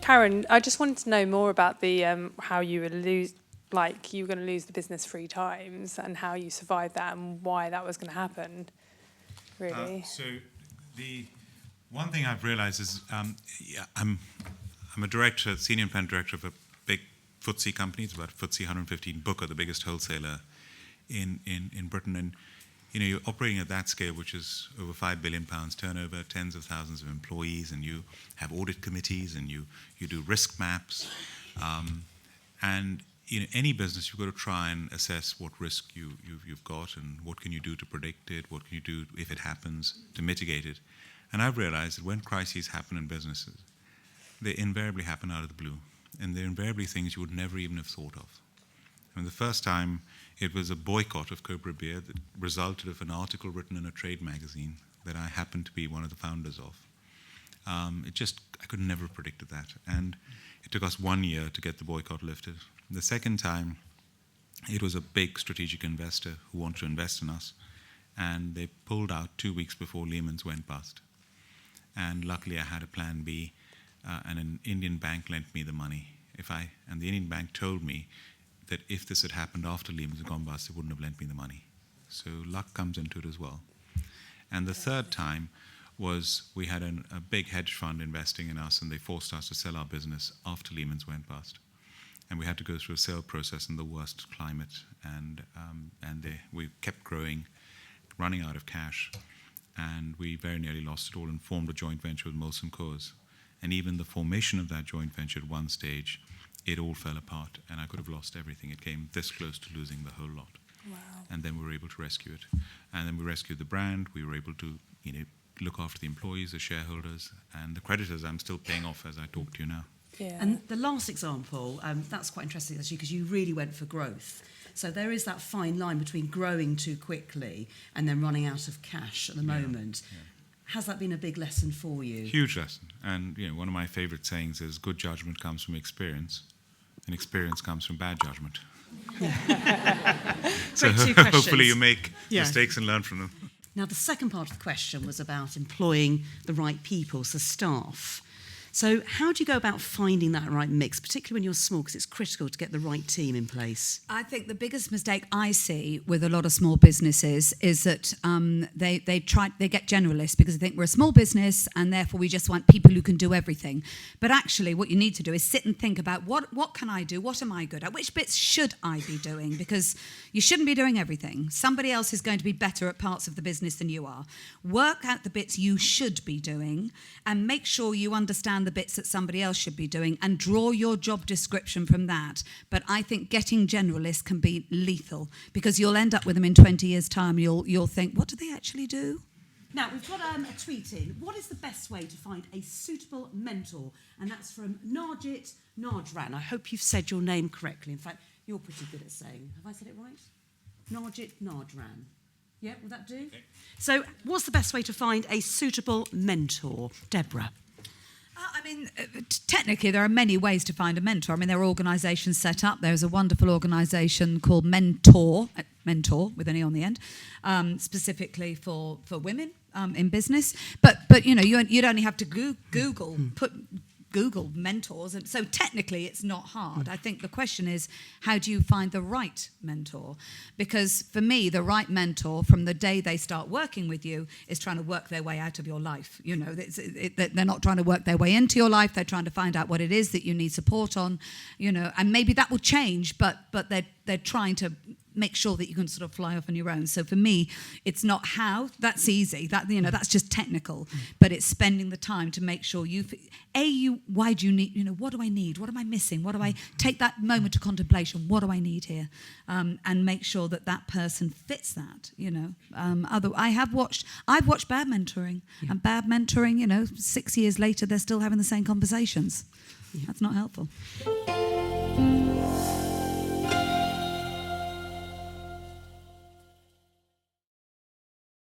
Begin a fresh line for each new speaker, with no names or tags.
Karen, I just wanted to know more about the how you were you were going to lose the business 3 times and how you survived that and why that was going to happen. Really.
So the one thing I've realized is I'm a director, senior independent director of a big FTSE company. It's about FTSE 115 Booker, the biggest wholesaler in Britain, and you're operating at that scale, which is over £5 billion turnover, tens of thousands of employees, and you have audit committees, and you do risk maps, and any business, you've got to try and assess what risk you've got, and what can you do to predict it, what can you do if it happens to mitigate it. And I've realized that when crises happen in businesses, they invariably happen out of the blue, and they're invariably things you would never even have thought of. I mean, the first time it was a boycott of Cobra beer that resulted of an article written in a trade magazine that I happened to be one of the founders of. I could never have predicted that. And it took us 1 year to get the boycott lifted. The second time, it was a big strategic investor who wanted to invest in us, and they pulled out 2 weeks before Lehman's went bust. And luckily I had a plan B, and an Indian bank lent me the money. And the Indian bank told me that if this had happened after Lehman's had gone bust, they wouldn't have lent me the money. So luck comes into it as well. And the third time was we had a big hedge fund investing in us, and they forced us to sell our business after Lehman's went bust. And we had to go through a sale process in the worst climate, and we kept growing, running out of cash, and we very nearly lost it all and formed a joint venture with Molson Coors. And even the formation of that joint venture at one stage, it all fell apart, and I could have lost everything. It came this close to losing the whole lot.
Wow.
And then we were able to rescue it. And then we rescued the brand. We were able to look after the employees, the shareholders, and the creditors I'm still paying off as I talk to you now.
Yeah.
And the last example, that's quite interesting actually, because you really went for growth. So there is that fine line between growing too quickly and then running out of cash at the moment. Yeah. Has that been a big lesson for you?
Huge lesson. And one of my favorite sayings is good judgment comes from experience, and experience comes from bad judgment. So hopefully you make mistakes and learn from them.
Now, the second part of the question was about employing the right people, so staff. So how do you go about finding that right mix, particularly when you're small, because it's critical to get the right team in place?
I think the biggest mistake I see with a lot of small businesses is that they get generalists because they think we're a small business and therefore we just want people who can do everything. But actually what you need to do is sit and think about what can I do? What am I good at? Which bits should I be doing? Because you shouldn't be doing everything. Somebody else is going to be better at parts of the business than you are. Work out the bits you should be doing and make sure you understand the bits that somebody else should be doing and draw your job description from that. But I think getting generalists can be lethal because you'll end up with them in 20 years' time. You'll think, what do they actually do?
Now, we've got a tweet in. What is the best way to find a suitable mentor? And that's from Narjit Najran. I hope you've said your name correctly. In fact, you're pretty good at saying. Have I said it right? Narjit Najran. Yeah, will that do? Okay. So what's the best way to find a suitable mentor? Deborah.
Technically, there are many ways to find a mentor. There are organisations set up. There's a wonderful organisation called Mentor with an E on the end, specifically for women in business. But you'd only have to Google mentors, and so technically it's not hard. I think the question is, how do you find the right mentor? Because for me, the right mentor from the day they start working with you is trying to work their way out of your life. They're not trying to work their way into your life. They're trying to find out what it is that you need support on, and maybe that will change, but they're trying to make sure that you can sort of fly off on your own. So for me, it's not how. That's easy. That's just technical. But it's spending the time to make sure why do you need, what do I need? What am I missing? What do I take that moment of contemplation? What do I need here? And make sure that person fits that, I've watched bad mentoring, and bad mentoring, 6 years later, they're still having the same conversations. Yeah. That's not helpful.